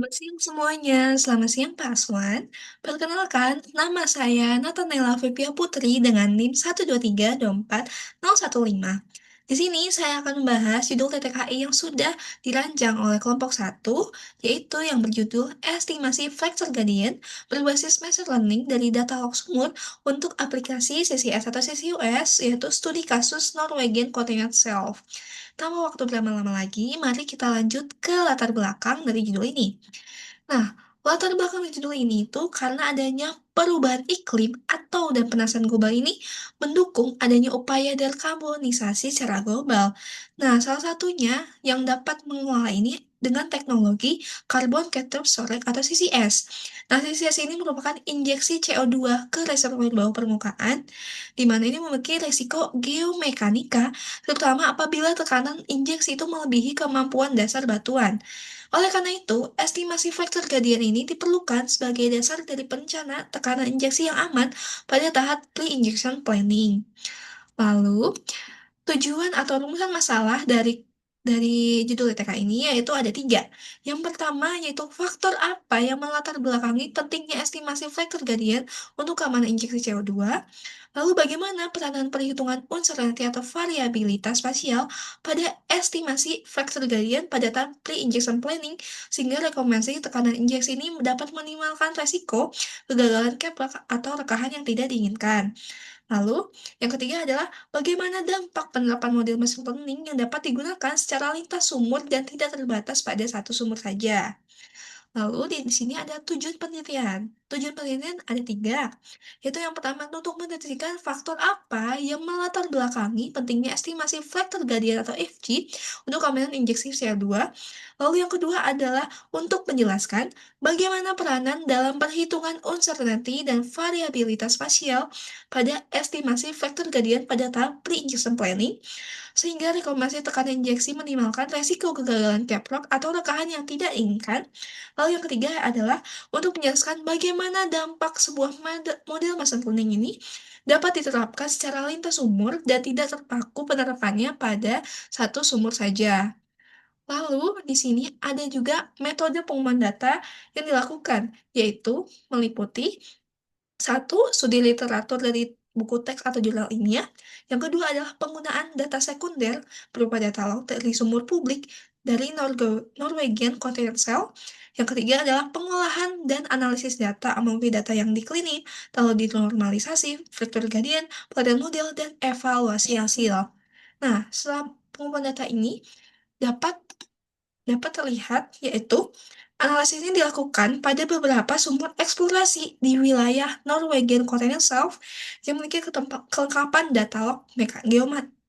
Selamat siang semuanya, selamat siang Pak Aswan. Perkenalkan, nama saya Natanella Vivia Putri dengan NIM 1232415. Di sini saya akan membahas judul TTKI yang sudah dirancang oleh kelompok satu, yaitu yang berjudul Estimasi Factor Gradient berbasis Machine Learning dari data log sumur untuk aplikasi CCS atau CCUS, yaitu studi kasus Norwegian Continental Shelf. Tanpa waktu berlama-lama lagi, mari kita lanjut ke latar belakang dari judul ini. Nah, latar belakang judul ini itu karena adanya perubahan iklim atau dan pemanasan global ini mendukung adanya upaya dekarbonisasi secara global. Nah, salah satunya yang dapat mengolah ini dengan teknologi Carbon Capture Storage atau CCS. Nah, CCS ini merupakan injeksi CO2 ke reservoir bawah permukaan, di mana ini memiliki risiko geomekanika, terutama apabila tekanan injeksi itu melebihi kemampuan dasar batuan. Oleh karena itu, estimasi faktor gradient ini diperlukan sebagai dasar dari perencana tekanan injeksi yang aman pada tahap pre-injection planning. Lalu, tujuan atau rumusan masalah dari judul ITK ini yaitu ada tiga. Yang pertama yaitu faktor apa yang melatar belakangi pentingnya estimasi faktor gradient untuk keamanan injeksi CO2. Lalu bagaimana peranan perhitungan uncertainty atau variabilitas spasial pada estimasi faktor gradient pada tahap pre-injection planning sehingga rekomendasi tekanan injeksi ini dapat meminimalkan resiko kegagalan keplak atau rekahan yang tidak diinginkan. Lalu, yang ketiga adalah bagaimana dampak penerapan model machine learning yang dapat digunakan secara lintas sumur dan tidak terbatas pada satu sumur saja. Lalu di sini ada tujuan penelitian. Tujuan penelitian ada tiga, yaitu yang pertama untuk mendeteksikan faktor apa yang melatar belakangi pentingnya estimasi faktor gradient atau FG untuk keamanan injeksi CO2. Lalu yang kedua adalah untuk menjelaskan bagaimana peranan dalam perhitungan uncertainty dan variabilitas spasial pada estimasi faktor gradient pada tahap pre-injection planning sehingga rekomendasi tekanan injeksi minimalkan resiko kegagalan caplok atau rekahan yang tidak diinginkan. Lalu yang ketiga adalah untuk menjelaskan bagaimana dampak sebuah model machine learning ini dapat diterapkan secara lintas sumur dan tidak terpaku penerapannya pada satu sumur saja. Lalu, di sini ada juga metode pengumpulan data yang dilakukan, yaitu meliputi satu, studi literatur dari buku teks atau jurnal ilmiah. Yang kedua adalah penggunaan data sekunder berupa data laut dari sumber publik dari Norwegian Continental. Yang ketiga adalah pengolahan dan analisis data melalui data yang diklinik, lalu dinormalisasi, faktor gradient, pelatihan model, dan evaluasi hasil. Nah, setelah pengumpulan data ini dapat dapat terlihat, yaitu analisis ini dilakukan pada beberapa sumber eksplorasi di wilayah Norwegian Continental Shelf yang memiliki kelengkapan data log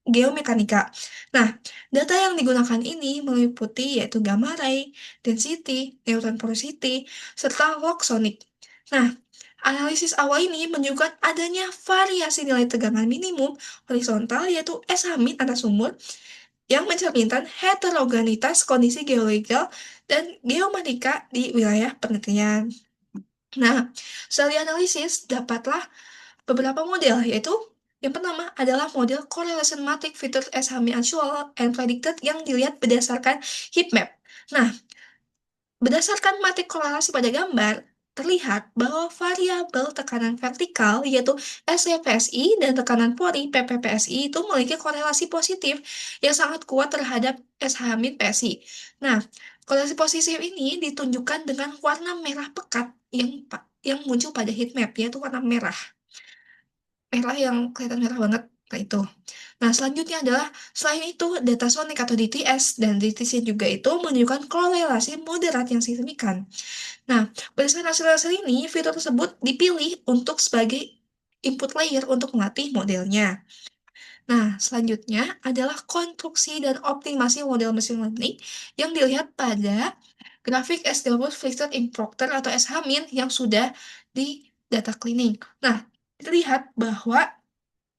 geomekanika. Nah, data yang digunakan ini meliputi yaitu gamma ray, density, neutron porosity, serta log sonic. Nah, analisis awal ini menunjukkan adanya variasi nilai tegangan minimum horizontal yaitu S-Hamid antar sumur yang mencerminkan heterogenitas kondisi geologal dan geomatika di wilayah penelitian. Nah, setelah dianalisis, dapatlah beberapa model, yaitu yang pertama adalah model correlation matrix features as Hamid actual and predicted yang dilihat berdasarkan heat map. Nah, berdasarkan matrik korelasi pada gambar, terlihat bahwa variabel tekanan vertikal yaitu SCPSI dan tekanan pori PPPSI itu memiliki korelasi positif yang sangat kuat terhadap SH-PSI. Nah, korelasi positif ini ditunjukkan dengan warna merah pekat yang muncul pada heat map yaitu warna merah. Merah yang kelihatan merah banget. Nah, itu. Nah, selanjutnya adalah selain itu data sonic atau DTS dan DTC juga itu menunjukkan korelasi moderat yang signifikan. Nah, berdasarkan hasil-hasil ini, fitur tersebut dipilih untuk sebagai input layer untuk melatih modelnya. Nah, selanjutnya adalah konstruksi dan optimasi model machine learning yang dilihat pada grafik S-Gabus Fixed in Proctor atau S-Hamin yang sudah di data cleaning. Nah, terlihat bahwa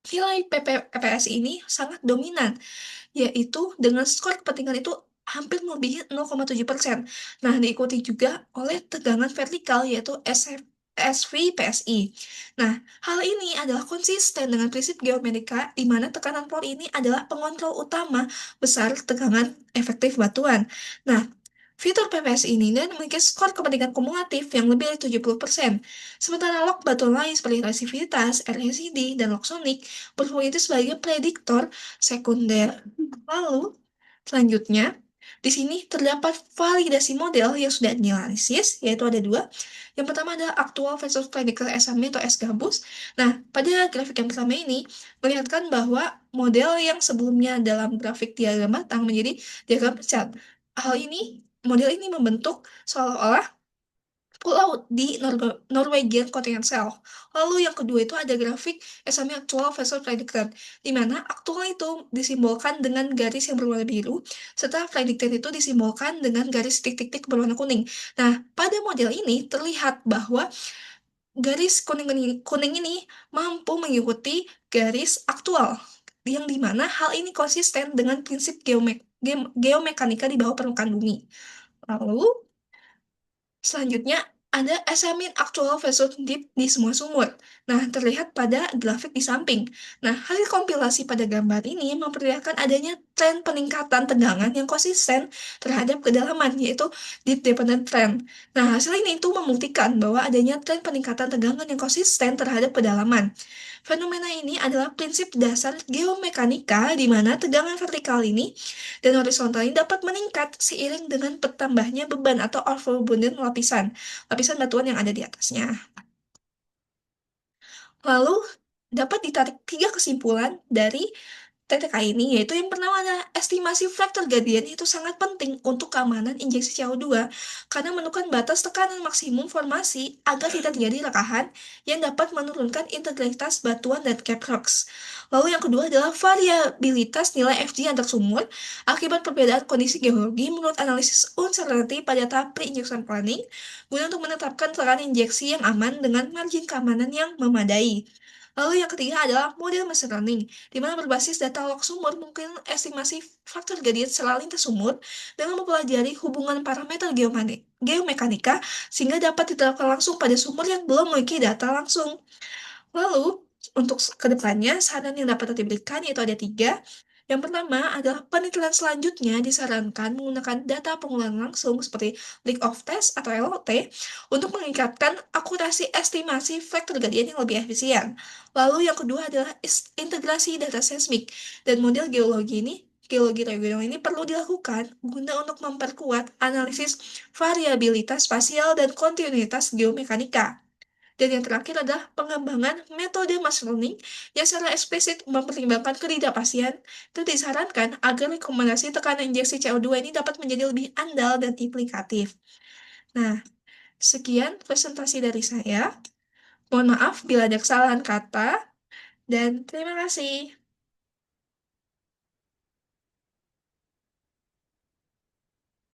nilai PPS ini sangat dominan, yaitu dengan skor kepentingan itu hampir melebihi 0,7%. Nah, diikuti juga oleh tegangan vertikal yaitu SVPSI. Nah, hal ini adalah konsisten dengan prinsip geometrika di mana tekanan pori ini adalah pengontrol utama besar tegangan efektif batuan. Nah, Fitur PPS ini dan memiliki skor kepentingan kumulatif yang lebih dari 70%. Sementara log batuan lain seperti resivitas, RSID, dan log sonic berfungsi sebagai prediktor sekunder. Lalu, selanjutnya, di sini terdapat validasi model yang sudah dianalisis, yaitu ada dua. Yang pertama adalah actual versus predictor SAM atau S-gabus. Nah, pada grafik yang pertama ini, melihatkan bahwa model yang sebelumnya dalam grafik diagram batang menjadi diagram pecat. Hal ini, model ini membentuk seolah-olah pulau di Norwegian Continental Shelf. Lalu yang kedua itu ada grafik SAM actual versus predicted, di mana aktual itu disimbolkan dengan garis yang berwarna biru, serta predicted itu disimbolkan dengan garis titik-titik berwarna kuning. Nah, pada model ini terlihat bahwa garis kuning ini mampu mengikuti garis aktual, yang dimana hal ini konsisten dengan prinsip geomekanika di bawah permukaan bumi. Lalu, selanjutnya, ada assignment actual versus deep di semua sumur. Nah, terlihat pada grafik di samping. Nah, hasil kompilasi pada gambar ini memperlihatkan adanya tren peningkatan tegangan yang konsisten terhadap kedalaman, yaitu deep dependent trend. Nah, hasil ini itu membuktikan bahwa adanya tren peningkatan tegangan yang konsisten terhadap kedalaman. Fenomena ini adalah prinsip dasar geomekanika di mana tegangan vertikal ini dan horizontal ini dapat meningkat seiring dengan bertambahnya beban atau overburden lapisan batuan yang ada di atasnya. Lalu, dapat ditarik tiga kesimpulan dari TTK ini, yaitu yang pertama adalah estimasi faktor gradient itu sangat penting untuk keamanan injeksi CO2 karena menentukan batas tekanan maksimum formasi agar tidak terjadi rekahan yang dapat menurunkan integritas batuan dan cap rocks. Lalu yang kedua adalah variabilitas nilai FG antar sumur akibat perbedaan kondisi geologi menurut analisis uncertainty pada tahap pre-injection planning guna untuk menetapkan tekanan injeksi yang aman dengan margin keamanan yang memadai. Lalu yang ketiga adalah model machine learning, di mana berbasis data log sumur mungkin estimasi faktor gradient secara lintas sumur dengan mempelajari hubungan parameter geomekanika sehingga dapat diterapkan langsung pada sumur yang belum memiliki data langsung. Lalu, untuk kedepannya, saran yang dapat diberikan yaitu ada tiga. Yang pertama adalah penelitian selanjutnya disarankan menggunakan data pengulangan langsung seperti leak of test atau LOT untuk meningkatkan akurasi estimasi faktor gradient yang lebih efisien. Lalu yang kedua adalah integrasi data seismik dan model geologi regional ini perlu dilakukan guna untuk memperkuat analisis variabilitas spasial dan kontinuitas geomekanika. Dan yang terakhir adalah pengembangan metode machine learning yang secara eksplisit mempertimbangkan ketidakpastian dan disarankan agar rekomendasi tekanan injeksi CO2 ini dapat menjadi lebih andal dan implikatif. Nah, sekian presentasi dari saya. Mohon maaf bila ada kesalahan kata, dan terima kasih.